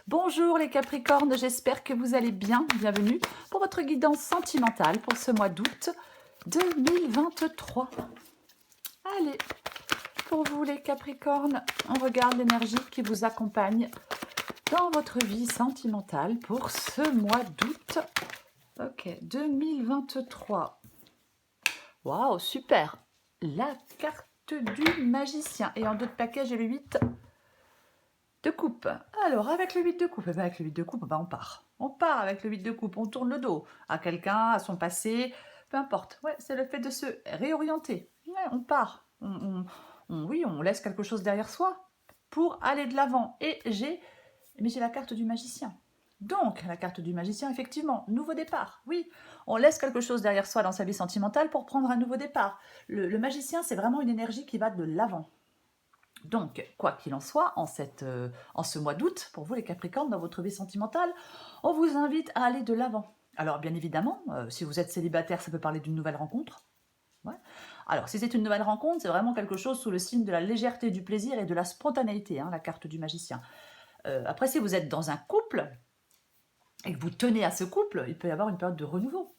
Bonjour les Capricornes, j'espère que vous allez bien. Bienvenue pour votre guidance sentimentale pour ce mois d'août 2023. Allez, pour vous les Capricornes, on regarde l'énergie qui vous accompagne dans votre vie sentimentale pour ce mois d'août. Ok, 2023. Waouh, super. La carte du magicien. Et en 2 de paquet, j'ai le 8 de coupe. Alors, avec le 8 de coupe, avec le 8 de coupe, on part. On part avec le 8 de coupe, on tourne le dos à quelqu'un, à son passé, peu importe. Ouais, c'est le fait de se réorienter. Ouais, on part. Oui, on laisse quelque chose derrière soi pour aller de l'avant. Mais j'ai la carte du magicien. Donc, la carte du magicien, effectivement, nouveau départ. Oui, on laisse quelque chose derrière soi dans sa vie sentimentale pour prendre un nouveau départ. Le magicien, c'est vraiment une énergie qui va de l'avant. Donc, quoi qu'il en soit, en ce mois d'août, pour vous les Capricornes, dans votre vie sentimentale, on vous invite à aller de l'avant. Alors, bien évidemment, si vous êtes célibataire, ça peut parler d'une nouvelle rencontre. Ouais. Alors, si c'est une nouvelle rencontre, c'est vraiment quelque chose sous le signe de la légèreté, du plaisir et de la spontanéité, hein, la carte du magicien. Après, si vous êtes dans un couple et que vous tenez à ce couple, il peut y avoir une période de renouveau.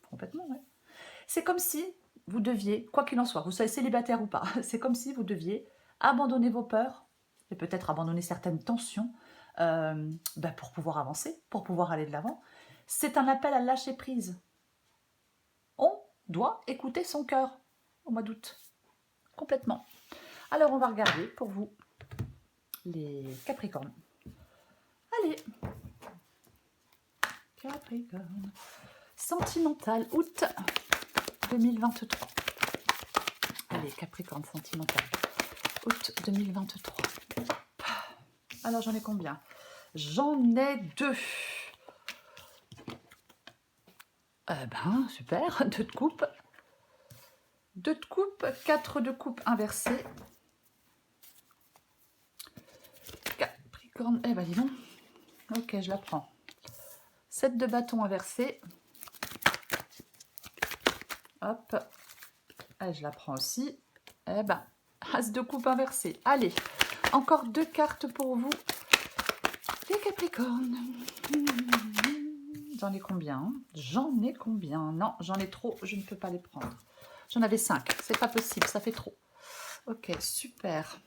Complètement, ouais. C'est comme si vous deviez, quoi qu'il en soit, vous soyez célibataire ou pas, c'est comme si vous deviez abandonner vos peurs et peut-être abandonner certaines tensions pour pouvoir avancer, pour pouvoir aller de l'avant. C'est un appel à lâcher prise. On doit écouter son cœur au mois d'août, complètement. Alors on va regarder pour vous les Capricornes. Allez, Capricorne, sentimental, août 2023. Allez, Capricorne sentimental, août 2023. Alors j'en ai combien? J'en ai 2. Super, 2 de coupe. 2 de coupe, 4 de coupe inversée. Capricorne, dis donc. Ok, je la prends. 7 de bâton inversé. Hop. Je la prends aussi. As de coupe inversé. Allez, encore 2 cartes pour vous, les Capricornes. J'en ai combien? J'en ai combien? Non, j'en ai trop, je ne peux pas les prendre. J'en avais 5, c'est pas possible, ça fait trop. Ok, super.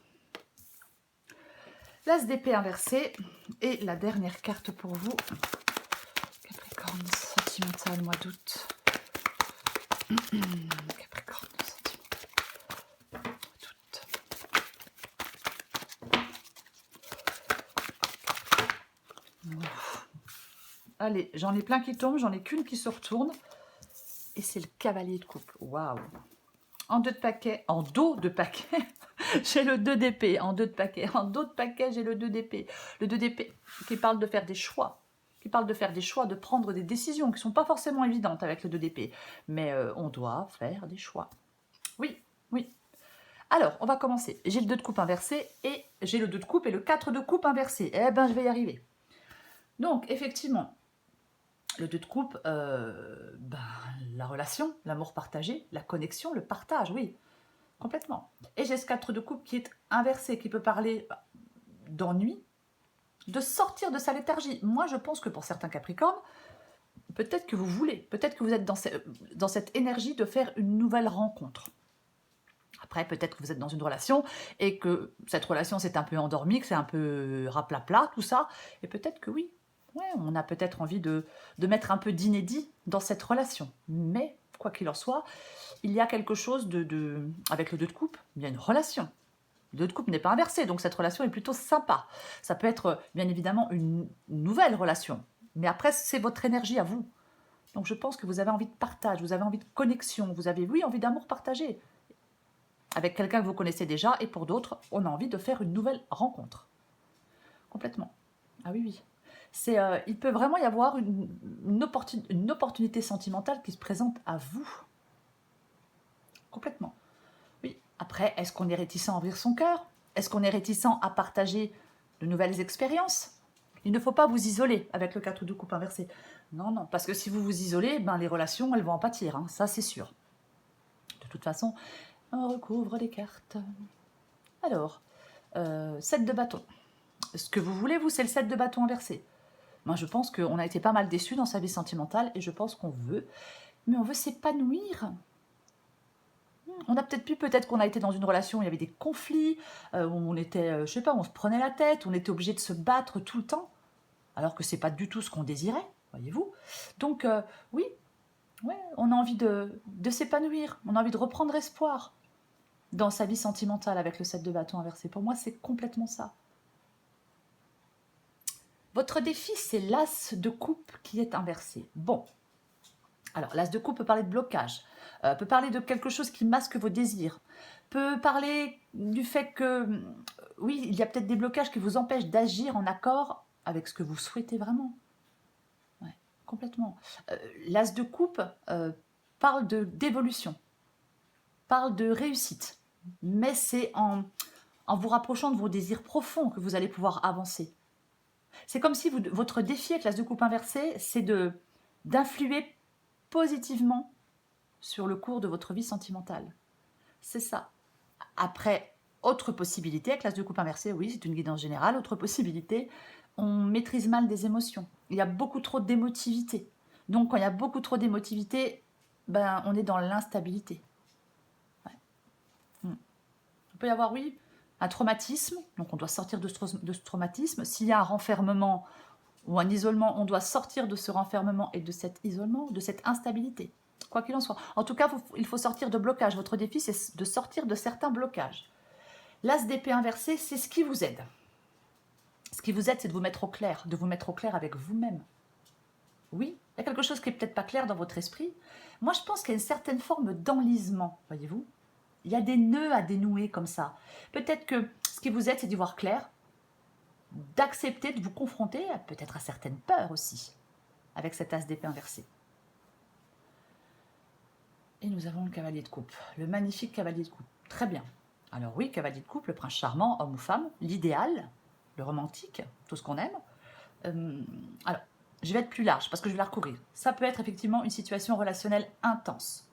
L'As d'épée inversé. Et la dernière carte pour vous. Capricorne sentimental, mois d'août. Capricorne sentimental, mois d'août. Allez, j'en ai plein qui tombent, j'en ai qu'une qui se retourne. Et c'est le cavalier de coupe. Waouh! En 2 de paquet, en dos de paquet, j'ai le 2 d'épée. En 2 de paquet, en dos de paquet, j'ai le 2 d'épée. Le 2 d'épée qui parle de faire des choix. Qui parle de faire des choix, de prendre des décisions qui ne sont pas forcément évidentes avec le 2 d'épée. Mais on doit faire des choix. Oui, oui. Alors, on va commencer. J'ai le 2 de coupe inversé et j'ai le 2 de coupe et le 4 de coupe inversé. Je vais y arriver. Donc, effectivement, le 2 de coupe, la relation, l'amour partagé, la connexion, le partage, oui, complètement. Et j'ai ce 4 de coupe qui est inversé, qui peut parler d'ennui, de sortir de sa léthargie. Moi, je pense que pour certains Capricornes, peut-être que vous voulez, peut-être que vous êtes dans cette énergie de faire une nouvelle rencontre. Après, peut-être que vous êtes dans une relation et que cette relation s'est un peu endormie, que c'est un peu raplapla, tout ça. Et peut-être que oui, ouais, on a peut-être envie de mettre un peu d'inédit dans cette relation. Mais, quoi qu'il en soit, il y a quelque chose avec le 2 de coupe, il y a une relation. Le 2 de coupe n'est pas inversé, donc cette relation est plutôt sympa. Ça peut être, bien évidemment, une nouvelle relation. Mais après, c'est votre énergie à vous. Donc je pense que vous avez envie de partage, vous avez envie de connexion, vous avez, oui, envie d'amour partagé avec quelqu'un que vous connaissez déjà, et pour d'autres, on a envie de faire une nouvelle rencontre. Complètement. Ah oui, oui. Il peut vraiment y avoir une opportunité sentimentale qui se présente à vous. Complètement. Oui. Après, est-ce qu'on est réticent à ouvrir son cœur? Est-ce qu'on est réticent à partager de nouvelles expériences? Il ne faut pas vous isoler avec le 4 de coupe inversé. Non, non, parce que si vous vous isolez, les relations, elles vont en pâtir, hein, ça c'est sûr. De toute façon, on recouvre les cartes. Alors, 7 de bâton. Ce que vous voulez, vous, c'est le 7 de bâton inversé. Moi, je pense qu'on a été pas mal déçus dans sa vie sentimentale et je pense qu'on veut, mais on veut s'épanouir. On a peut-être peut-être qu'on a été dans une relation où il y avait des conflits, où on était, je sais pas, on se prenait la tête, on était obligé de se battre tout le temps, alors que c'est pas du tout ce qu'on désirait, voyez-vous. Donc, oui, ouais, on a envie de s'épanouir, on a envie de reprendre espoir dans sa vie sentimentale avec le 7 de bâton inversé. Pour moi, c'est complètement ça. Votre défi, c'est l'as de coupe qui est inversé. Bon, alors l'as de coupe peut parler de blocage, peut parler de quelque chose qui masque vos désirs, peut parler du fait que, oui, il y a peut-être des blocages qui vous empêchent d'agir en accord avec ce que vous souhaitez vraiment. Ouais, complètement. L'as de coupe parle d'évolution, parle de réussite, mais c'est en vous rapprochant de vos désirs profonds que vous allez pouvoir avancer. C'est comme si votre défi avec l'as de coupe inversé, c'est d'influer positivement sur le cours de votre vie sentimentale. C'est ça. Après, autre possibilité, avec l'as de coupe inversé, oui, c'est une guidance générale. Autre possibilité, on maîtrise mal des émotions. Il y a beaucoup trop d'émotivité. Donc, quand il y a beaucoup trop d'émotivité, ben, on est dans l'instabilité. Ouais. Il peut y avoir, oui, un traumatisme. Donc, on doit sortir de ce traumatisme. S'il y a un renfermement ou un isolement, on doit sortir de ce renfermement et de cet isolement, de cette instabilité. Quoi qu'il en soit. En tout cas, il faut sortir de blocage. Votre défi, c'est de sortir de certains blocages. L'as d'épée inversé, c'est ce qui vous aide. Ce qui vous aide, c'est de vous mettre au clair, avec vous-même. Oui, il y a quelque chose qui n'est peut-être pas clair dans votre esprit. Moi, je pense qu'il y a une certaine forme d'enlisement, voyez-vous. Il y a des nœuds à dénouer comme ça. Peut-être que ce qui vous aide, c'est d'y voir clair, d'accepter de vous confronter peut-être à certaines peurs aussi, avec cet as d'épée inversé. Et nous avons le cavalier de coupe, le magnifique cavalier de coupe. Très bien. Alors oui, cavalier de coupe, le prince charmant, homme ou femme, l'idéal, le romantique, tout ce qu'on aime. Alors, je vais être plus large parce que je vais la recourir. Ça peut être effectivement une situation relationnelle intense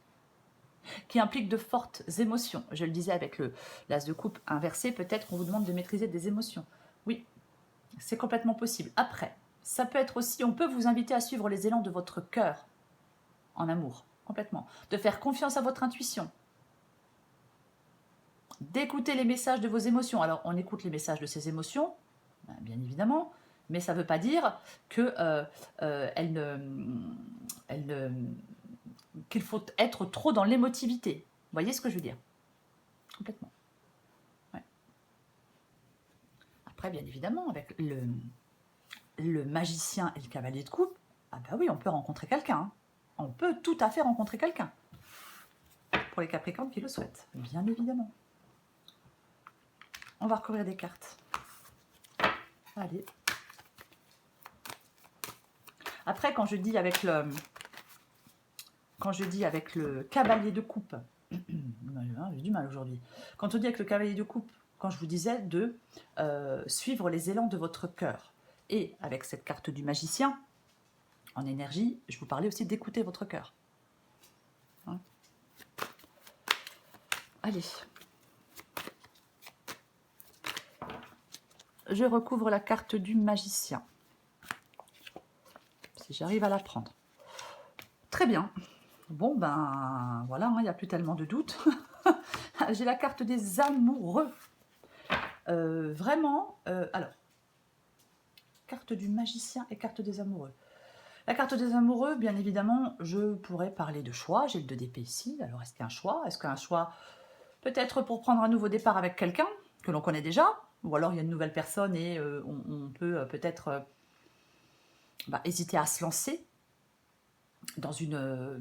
qui implique de fortes émotions. Je le disais avec l'as de coupe inversé, peut-être qu'on vous demande de maîtriser des émotions. Oui, c'est complètement possible. Après, ça peut être aussi, on peut vous inviter à suivre les élans de votre cœur en amour, complètement. De faire confiance à votre intuition. D'écouter les messages de vos émotions. Alors, on écoute les messages de ces émotions, bien évidemment, mais ça ne veut pas dire que qu'il faut être trop dans l'émotivité. Vous voyez ce que je veux dire? Complètement. Ouais. Après, bien évidemment, avec le magicien et le cavalier de coupe, ah bah oui, on peut rencontrer quelqu'un. Hein. On peut tout à fait rencontrer quelqu'un. Pour les Capricornes qui le souhaitent, bien évidemment. On va recouvrir des cartes. Allez. Après, quand je dis avec le cavalier de coupe, j'ai du mal aujourd'hui. Quand on dit avec le cavalier de coupe, quand je vous disais de suivre les élans de votre cœur, et avec cette carte du magicien, en énergie, je vous parlais aussi d'écouter votre cœur. Hein? Allez. Je recouvre la carte du magicien. Si j'arrive à la prendre. Très bien. Bon, ben voilà, il n'y a plus tellement de doutes. J'ai la carte des amoureux. Vraiment, alors, carte du magicien et carte des amoureux. La carte des amoureux, bien évidemment, je pourrais parler de choix. J'ai le 2 d'épée ici. Alors, est-ce qu'il y a un choix? Est-ce qu'un choix peut-être pour prendre un nouveau départ avec quelqu'un que l'on connaît déjà? Ou alors, il y a une nouvelle personne et on peut peut-être hésiter à se lancer dans une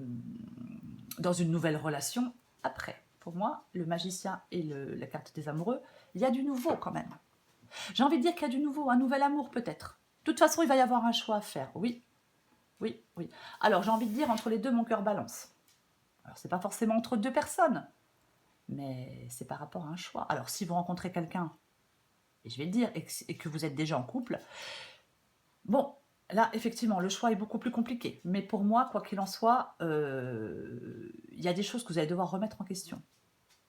nouvelle relation après. Pour moi, le magicien et la carte des amoureux, il y a du nouveau quand même. J'ai envie de dire qu'il y a du nouveau, un nouvel amour peut-être. De toute façon, il va y avoir un choix à faire, oui. Oui, oui. Alors, j'ai envie de dire, entre les deux, mon cœur balance. Alors, c'est pas forcément entre deux personnes, mais c'est par rapport à un choix. Alors, si vous rencontrez quelqu'un, et je vais le dire, et que vous êtes déjà en couple, bon, là, effectivement, le choix est beaucoup plus compliqué. Mais pour moi, quoi qu'il en soit, il y a des choses que vous allez devoir remettre en question.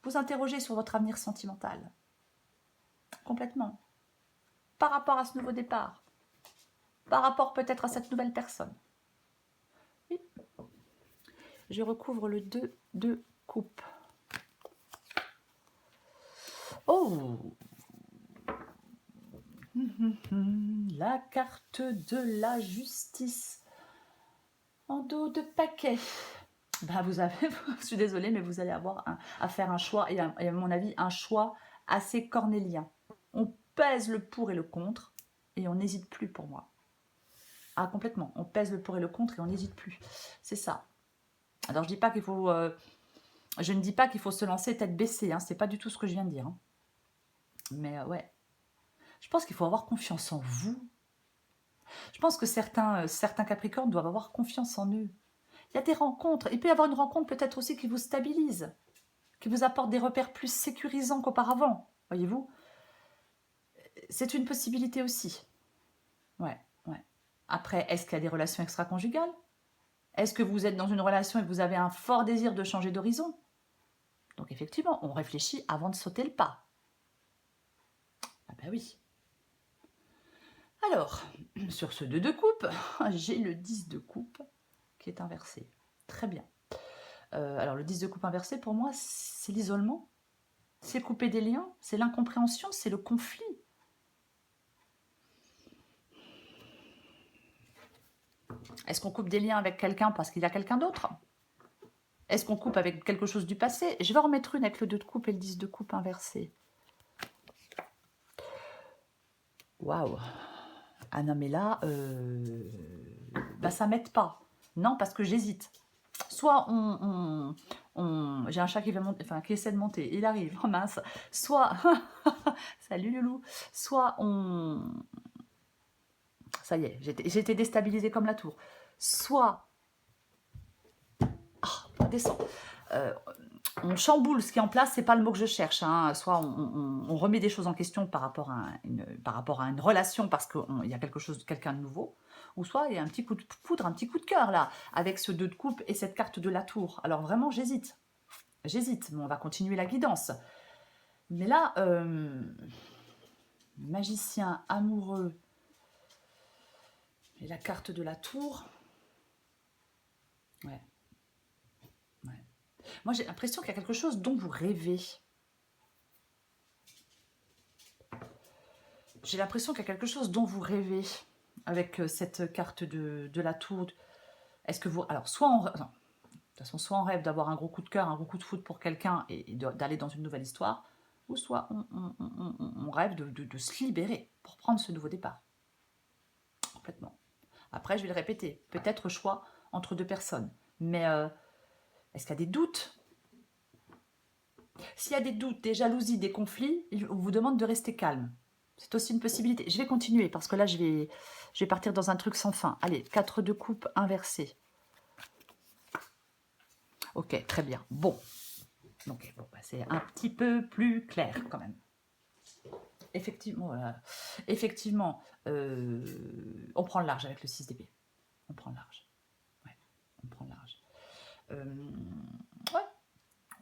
Vous interrogez sur votre avenir sentimental. Complètement. par rapport à ce nouveau départ, par rapport peut-être à cette nouvelle personne. Oui. Je recouvre le 2 de coupe. Oh, la carte de la justice en dos de paquet. Bah vous avez, je suis désolée, mais vous allez avoir à faire un choix, et à mon avis, un choix assez cornélien. On pèse le pour et le contre, et on n'hésite plus pour moi. Ah, complètement. On pèse le pour et le contre, et on n'hésite plus. C'est ça. Alors, je dis pas qu'il faut... je ne dis pas qu'il faut se lancer tête baissée, hein, c'est pas du tout ce que je viens de dire. Hein. Mais ouais. Je pense qu'il faut avoir confiance en vous. Je pense que certains Capricornes doivent avoir confiance en eux. Il y a des rencontres. Il peut y avoir une rencontre peut-être aussi qui vous stabilise, qui vous apporte des repères plus sécurisants qu'auparavant. Voyez-vous? C'est une possibilité aussi. Ouais, ouais. Après, est-ce qu'il y a des relations extra-conjugales? Est-ce que vous êtes dans une relation et que vous avez un fort désir de changer d'horizon? Donc effectivement, on réfléchit avant de sauter le pas. Ah ben oui. Alors, sur ce 2 de coupe, j'ai le 10 de coupe qui est inversé. Très bien. Alors le 10 de coupe inversé, pour moi, c'est l'isolement. C'est couper des liens, c'est l'incompréhension, c'est le conflit. Est-ce qu'on coupe des liens avec quelqu'un parce qu'il y a quelqu'un d'autre? Est-ce qu'on coupe avec quelque chose du passé? Je vais en remettre une avec le 2 de coupe et le 10 de coupe inversé. Waouh! Ah non, mais là, bah, ça m'aide pas. Non, parce que j'hésite. Soit j'ai un chat qui, qui essaie de monter, il arrive, oh mince. Soit, salut Loulou, soit ça y est, j'ai été déstabilisée comme la tour. Soit, descend. On chamboule ce qui est en place, c'est pas le mot que je cherche. Hein. Soit on remet des choses en question par rapport à une relation parce qu'il y a quelqu'un de nouveau, ou soit il y a un petit coup de foudre, un petit coup de cœur là, avec ce 2 de coupe et cette carte de la tour. Alors vraiment, j'hésite. J'hésite, mais on va continuer la guidance. Mais là, magicien amoureux et la carte de la tour. Ouais. Ouais. Moi, j'ai l'impression qu'il y a quelque chose dont vous rêvez. J'ai l'impression qu'il y a quelque chose dont vous rêvez avec cette carte de la tour. Est-ce que vous... Alors, de toute façon, soit on rêve d'avoir un gros coup de cœur, un gros coup de foudre pour quelqu'un et d'aller dans une nouvelle histoire, ou soit on rêve de se libérer pour prendre ce nouveau départ. Complètement. Après, je vais le répéter, peut-être choix entre 2 personnes. Mais est-ce qu'il y a des doutes? S'il y a des doutes, des jalousies, des conflits, on vous demande de rester calme. C'est aussi une possibilité. Je vais continuer parce que là, je vais partir dans un truc sans fin. Allez, 4 de coupe inversé. Ok, très bien. Bon. Donc, bon, bah, c'est un petit peu plus clair quand même. Effectivement, on prend le large avec le 6 d'épée. On prend le large. Ouais, on prend le large. Ouais.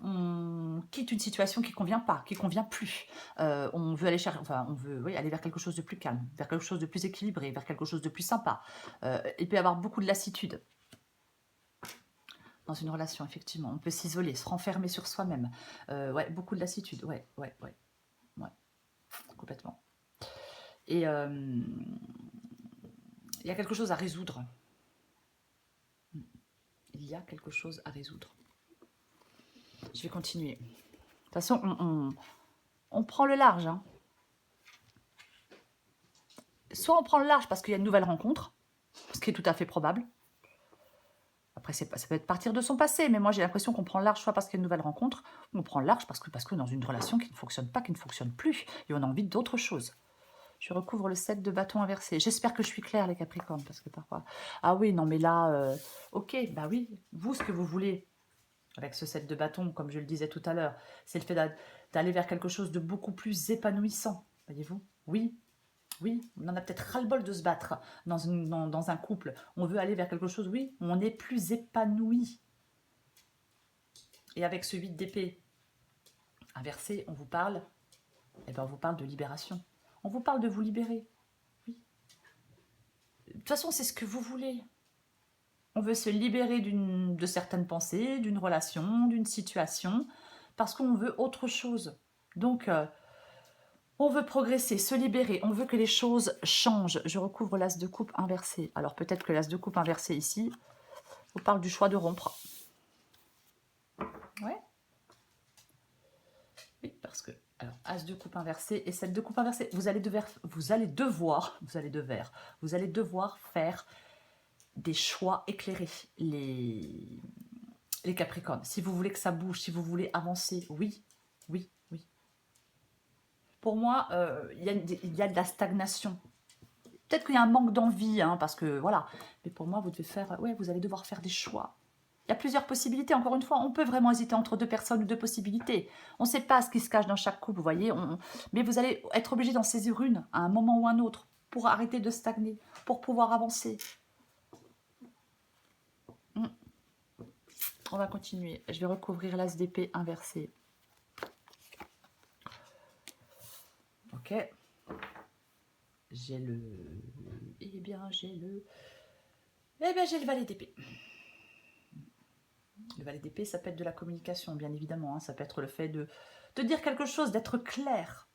On quitte une situation qui ne convient pas, qui ne convient plus. On veut aller chercher, enfin, on veut aller vers quelque chose de plus calme, vers quelque chose de plus équilibré, vers quelque chose de plus sympa. Il peut y avoir beaucoup de lassitude dans une relation, effectivement. On peut s'isoler, se renfermer sur soi-même. Ouais, beaucoup de lassitude. Ouais. Complètement. Et il y a quelque chose à résoudre. Il y a quelque chose à résoudre. Je vais continuer. De toute façon, on prend le large. Hein. Soit on prend le large parce qu'il y a une nouvelle rencontre, ce qui est tout à fait probable. Après, ça peut être partir de son passé, mais moi j'ai l'impression qu'on prend le large soit parce qu'il y a une nouvelle rencontre, ou on prend le large parce que dans une relation qui ne fonctionne pas, qui ne fonctionne plus, et on a envie d'autre chose. Je recouvre le 7 de bâton inversé. J'espère que je suis claire, les Capricornes, parce que parfois... Ah oui, non, mais là... ok, bah oui, vous, ce que vous voulez, avec ce 7 de bâton, comme je le disais tout à l'heure, c'est le fait d'aller vers quelque chose de beaucoup plus épanouissant, voyez-vous? Oui, on en a peut-être ras-le-bol de se battre dans un couple. On veut aller vers quelque chose, oui, où on est plus épanoui. Et avec ce 8 d'épée inversé, on vous parle de libération. On vous parle de vous libérer. Oui. De toute façon, c'est ce que vous voulez. On veut se libérer de certaines pensées, d'une relation, d'une situation, parce qu'on veut autre chose. Donc, on veut progresser, se libérer, on veut que les choses changent. Je recouvre l'as de coupe inversé. Alors, peut-être que l'as de coupe inversé ici, on parle du choix de rompre. Ouais. Oui, parce que, alors, as de coupe inversé et 7 de coupe inversé, vous allez devoir faire des choix éclairés, les Capricornes. Si vous voulez que ça bouge, si vous voulez avancer, oui, oui, oui. Pour moi, il y a de la stagnation. Peut-être qu'il y a un manque d'envie, hein, parce que voilà. Mais pour moi, vous allez devoir faire des choix. Il y a plusieurs possibilités. Encore une fois, on peut vraiment hésiter entre deux personnes ou deux possibilités. On ne sait pas ce qui se cache dans chaque couple, vous voyez. Mais vous allez être obligé d'en saisir une à un moment ou un autre pour arrêter de stagner, pour pouvoir avancer. On va continuer. Je vais recouvrir l'as d'épée inversé. Ok. J'ai le... Eh bien, j'ai le valet d'épée. Le valet d'épée, ça peut être de la communication, bien évidemment. Hein. Ça peut être le fait de dire quelque chose, d'être clair.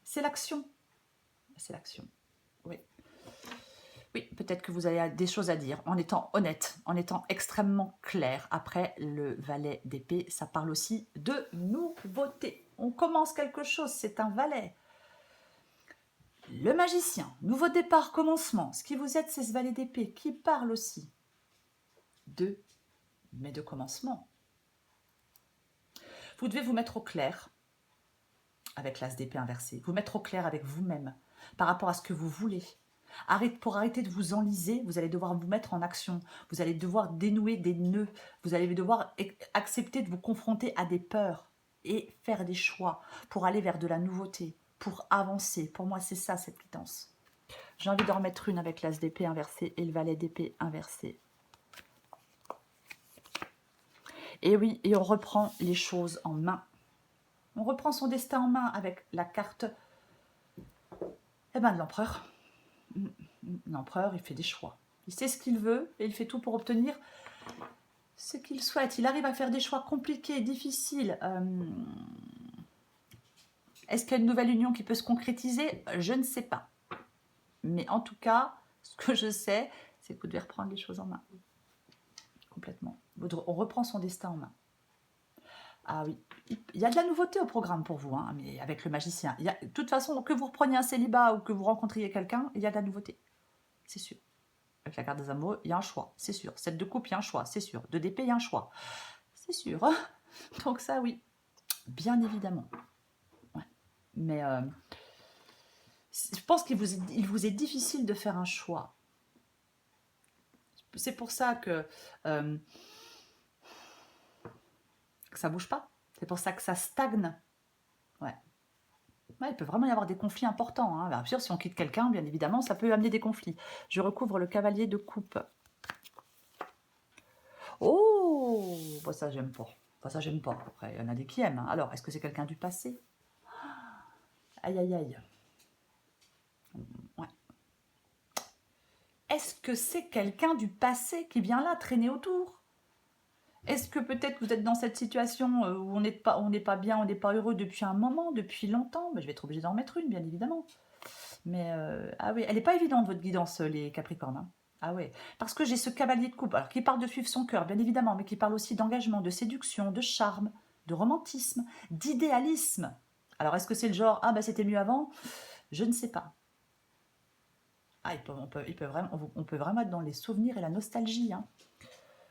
C'est l'action. C'est l'action. Oui. Oui, peut-être que vous avez des choses à dire en étant honnête, en étant extrêmement clair. Après, le valet d'épée, ça parle aussi de nouveauté. On commence quelque chose, c'est un valet. Le magicien, nouveau départ, commencement. Ce qui vous aide, c'est ce valet d'épée qui parle aussi de commencement. Vous devez vous mettre au clair avec l'as d'épée inversé, vous mettre au clair avec vous-même par rapport à ce que vous voulez. Pour arrêter de vous enliser, vous allez devoir vous mettre en action. Vous allez devoir dénouer des nœuds. Vous allez devoir accepter de vous confronter à des peurs et faire des choix pour aller vers de la nouveauté, pour avancer. Pour moi, c'est ça, cette guidance. J'ai envie d'en remettre une avec l'as d'épée inversé et le valet d'épée inversé. Et oui, et on reprend les choses en main. On reprend son destin en main avec la carte de l'empereur. L'empereur, il fait des choix. Il sait ce qu'il veut et il fait tout pour obtenir ce qu'il souhaite. Il arrive à faire des choix compliqués, difficiles. Est-ce qu'il y a une nouvelle union qui peut se concrétiser? Je ne sais pas. Mais en tout cas, ce que je sais, c'est que vous devez reprendre les choses en main. Complètement. On reprend son destin en main. Ah oui, il y a de la nouveauté au programme pour vous, hein, mais avec le magicien. De toute façon, que vous repreniez un célibat ou que vous rencontriez quelqu'un, il y a de la nouveauté. C'est sûr. Avec la carte des amoureux, il y a un choix, c'est sûr. 7 de coupe, il y a un choix, c'est sûr. 2 d'épée, il y a un choix. C'est sûr. Donc ça, oui. Bien évidemment. Ouais. Mais je pense qu'il vous est difficile de faire un choix. C'est pour ça que ça bouge pas. C'est pour ça que ça stagne. Ouais. Ouais, il peut vraiment y avoir des conflits importants. Hein. Bien sûr, si on quitte quelqu'un, bien évidemment, ça peut amener des conflits. Je recouvre le cavalier de coupe. Oh, bah ça, j'aime pas. Enfin, ça, j'aime pas. Après, il y en a des qui aiment. Hein. Alors, est-ce que c'est quelqu'un du passé? Aïe, aïe, aïe. Ouais. Est-ce que c'est quelqu'un du passé qui vient là traîner autour? Est-ce que peut-être vous êtes dans cette situation où on n'est pas bien, on n'est pas heureux depuis un moment, depuis longtemps? Je vais être obligée d'en remettre une, bien évidemment. Mais, ah oui, elle n'est pas évidente, votre guidance, les Capricornes. Hein. Ah ouais, parce que j'ai ce cavalier de coupe, alors qui parle de suivre son cœur, bien évidemment, mais qui parle aussi d'engagement, de séduction, de charme, de romantisme, d'idéalisme. Alors, est-ce que c'est le genre, ah bah c'était mieux avant? Je ne sais pas. Ah, on peut vraiment être dans les souvenirs et la nostalgie. Hein.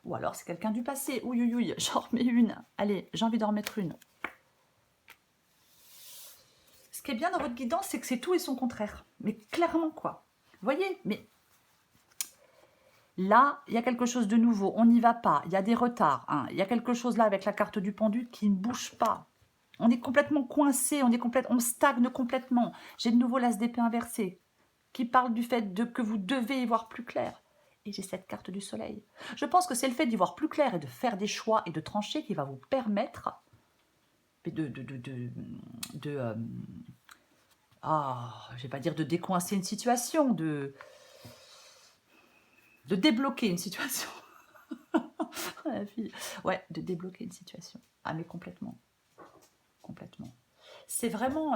Ou alors c'est quelqu'un du passé. Ouïe, ouïe, ouïe, j'en remets une. Allez, j'ai envie d'en remettre une. Ce qui est bien dans votre guidance, c'est que c'est tout et son contraire. Mais clairement, quoi. Vous voyez? Mais là, il y a quelque chose de nouveau. On n'y va pas. Il y a des retards. Hein. Il y a quelque chose là avec la carte du pendule qui ne bouge pas. On est complètement coincé. On stagne complètement. J'ai de nouveau l'as d'épée inversé qui parle du fait que vous devez y voir plus clair. Et j'ai cette carte du soleil. Je pense que c'est le fait d'y voir plus clair et de faire des choix et de trancher qui va vous permettre je ne vais pas dire de décoincer une situation, de débloquer une situation. La fille. Ouais, de débloquer une situation. Ah, mais complètement. Complètement. C'est vraiment...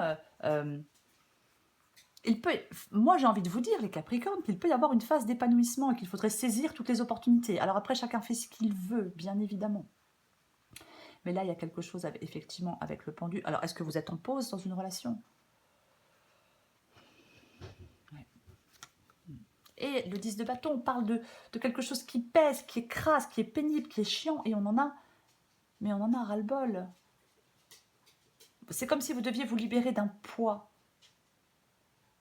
moi, j'ai envie de vous dire, les Capricornes, qu'il peut y avoir une phase d'épanouissement et qu'il faudrait saisir toutes les opportunités. Alors après, chacun fait ce qu'il veut, bien évidemment. Mais là, il y a quelque chose, effectivement, avec le pendu. Alors, est-ce que vous êtes en pause dans une relation? Ouais. Et le 10 de bâton, on parle de quelque chose qui pèse, qui écrase, qui est pénible, qui est chiant, et on en a... Mais on en a ras-le-bol. C'est comme si vous deviez vous libérer d'un poids.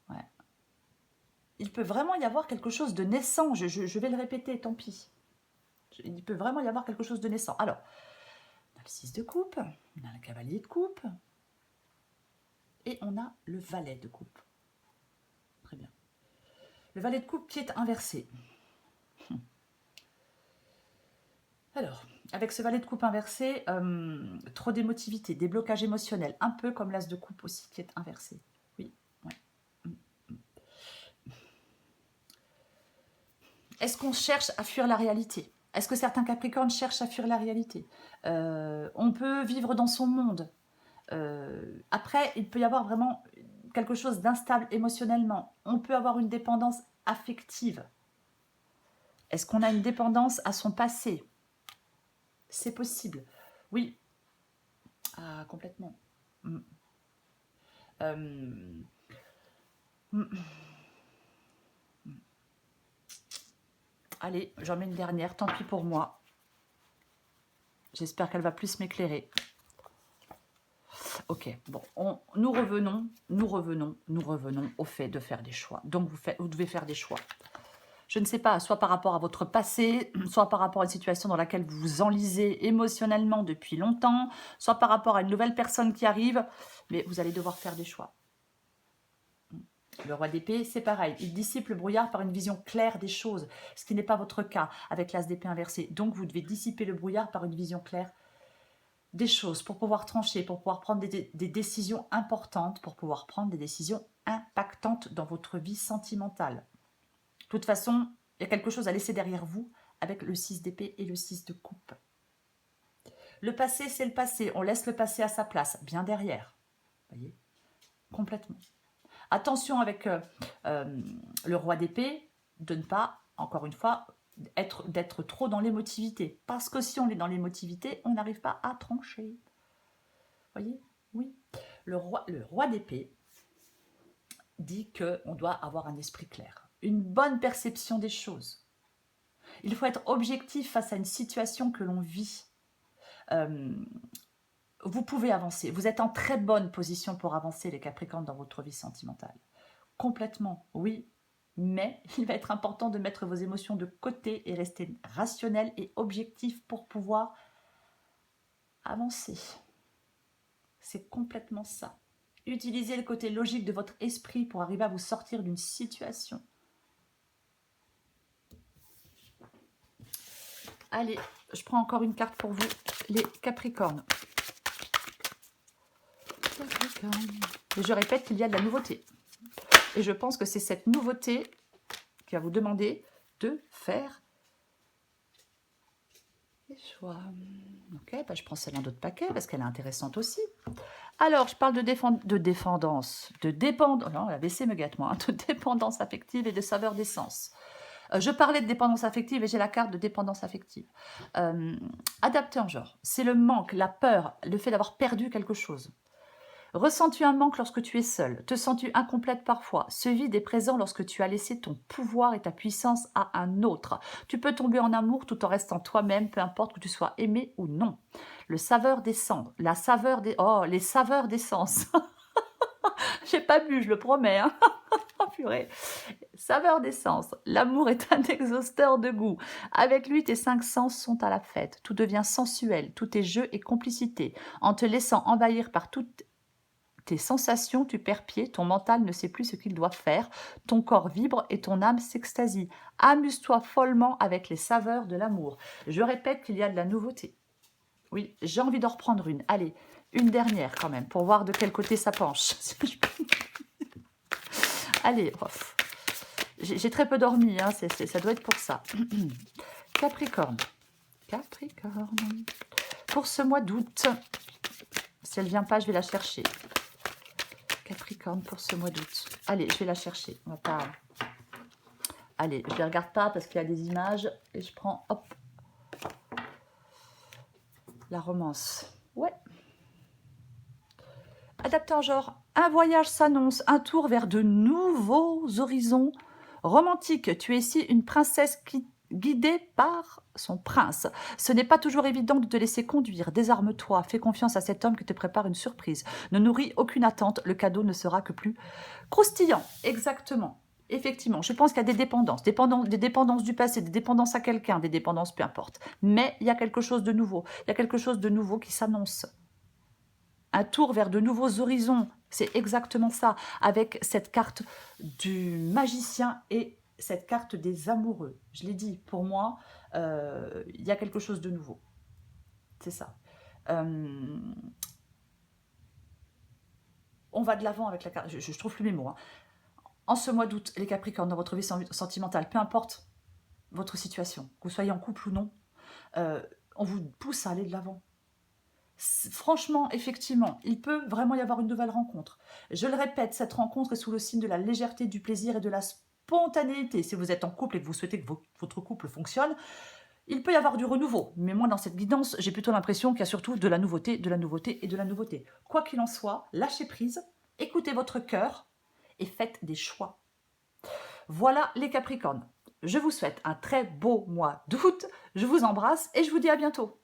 Ouais. Il peut vraiment y avoir quelque chose de naissant. Je vais le répéter, tant pis. Il peut vraiment y avoir quelque chose de naissant. Alors, on a le 6 de coupe, on a le cavalier de coupe, et on a le valet de coupe. Très bien. Le valet de coupe qui est inversé. Alors, avec ce valet de coupe inversé, trop d'émotivité, déblocage émotionnel, un peu comme l'as de coupe aussi qui est inversé. Oui, ouais. Est-ce qu'on cherche à fuir la réalité? Est-ce que certains Capricornes cherchent à fuir la réalité? On peut vivre dans son monde. Après, il peut y avoir vraiment quelque chose d'instable émotionnellement. On peut avoir une dépendance affective. Est-ce qu'on a une dépendance à son passé? C'est possible. Oui. Ah, complètement. Allez, j'en mets une dernière, tant pis pour moi. J'espère qu'elle va plus m'éclairer. Ok, bon, nous revenons au fait de faire des choix. Donc, vous devez faire des choix. Je ne sais pas, soit par rapport à votre passé, soit par rapport à une situation dans laquelle vous vous enlisez émotionnellement depuis longtemps, soit par rapport à une nouvelle personne qui arrive, mais vous allez devoir faire des choix. Le roi d'épée, c'est pareil, il dissipe le brouillard par une vision claire des choses, ce qui n'est pas votre cas avec l'as d'épée inversé. Donc, vous devez dissiper le brouillard par une vision claire des choses pour pouvoir trancher, pour pouvoir prendre des décisions importantes, pour pouvoir prendre des décisions impactantes dans votre vie sentimentale. De toute façon, il y a quelque chose à laisser derrière vous avec le 6 d'épée et le 6 de coupe. Le passé, c'est le passé. On laisse le passé à sa place, bien derrière. Vous voyez? Complètement. Attention avec le roi d'épée, de ne pas, encore une fois, d'être trop dans l'émotivité. Parce que si on est dans l'émotivité, on n'arrive pas à trancher. Vous voyez? Oui. Le roi d'épée dit qu'on doit avoir un esprit clair, une bonne perception des choses. Il faut être objectif face à une situation que l'on vit. Vous pouvez avancer. Vous êtes en très bonne position pour avancer, les Capricornes, dans votre vie sentimentale. Complètement, oui. Mais il va être important de mettre vos émotions de côté et rester rationnel et objectif pour pouvoir avancer. C'est complètement ça. Utilisez le côté logique de votre esprit pour arriver à vous sortir d'une situation. Allez, je prends encore une carte pour vous, les Capricornes. Et je répète qu'il y a de la nouveauté. Et je pense que c'est cette nouveauté qui va vous demander de faire des choix. Ok, bah je prends celle-là d'autres paquets parce qu'elle est intéressante aussi. Alors, je parle de dépendance, non, la WC me gâte moi, de dépendance affective et de saveur d'essence. Je parlais de dépendance affective et j'ai la carte de dépendance affective. Adapté en genre, c'est le manque, la peur, le fait d'avoir perdu quelque chose. Ressens-tu un manque lorsque tu es seule? Te sens-tu incomplète parfois? Ce vide est présent lorsque tu as laissé ton pouvoir et ta puissance à un autre. Tu peux tomber en amour tout en restant toi-même, peu importe que tu sois aimé ou non. Le saveur des cendres, la saveur des... Oh, les saveurs d'essence. J'ai pas bu, je le promets. Hein. Oh purée. Saveur d'essence. L'amour est un exhausteur de goût. Avec lui, tes 5 sens sont à la fête. Tout devient sensuel, tout est jeu et complicité. En te laissant envahir par toutes tes sensations, tu perds pied, ton mental ne sait plus ce qu'il doit faire, ton corps vibre et ton âme s'extasie. Amuse-toi follement avec les saveurs de l'amour. Je répète qu'il y a de la nouveauté. Oui, j'ai envie d'en reprendre une. Allez, une dernière quand même, pour voir de quel côté ça penche. Allez, j'ai très peu dormi, hein, ça doit être pour ça. Capricorne. Capricorne. Pour ce mois d'août, si elle ne vient pas, je vais la chercher. Capricorne pour ce mois d'août. Allez, je vais la chercher. On va pas... Allez, je ne les regarde pas parce qu'il y a des images. Et je prends, hop, la romance. Ouais. Adapté en genre, un voyage s'annonce, un tour vers de nouveaux horizons romantiques. Tu es ici une princesse guidée par son prince. Ce n'est pas toujours évident de te laisser conduire. Désarme-toi, fais confiance à cet homme qui te prépare une surprise. Ne nourris aucune attente, le cadeau ne sera que plus croustillant. Exactement. Effectivement, je pense qu'il y a des dépendances, des dépendances du passé, des dépendances à quelqu'un, des dépendances, peu importe. Mais il y a quelque chose de nouveau. Il y a quelque chose de nouveau qui s'annonce. Un tour vers de nouveaux horizons, c'est exactement ça, avec cette carte du magicien et cette carte des amoureux. Je l'ai dit, pour moi, il y a quelque chose de nouveau. C'est ça. On va de l'avant avec la carte, je trouve plus mes mots. Hein. En ce mois d'août, les Capricornes, dans votre vie sentimentale, peu importe votre situation, que vous soyez en couple ou non, on vous pousse à aller de l'avant. Franchement, effectivement, il peut vraiment y avoir une nouvelle rencontre. Je le répète, cette rencontre est sous le signe de la légèreté, du plaisir et de la spontanéité. Si vous êtes en couple et que vous souhaitez que votre couple fonctionne, il peut y avoir du renouveau. Mais moi, dans cette guidance, j'ai plutôt l'impression qu'il y a surtout de la nouveauté, de la nouveauté et de la nouveauté. Quoi qu'il en soit, lâchez prise, écoutez votre cœur et faites des choix. Voilà les Capricornes. Je vous souhaite un très beau mois d'août. Je vous embrasse et je vous dis à bientôt.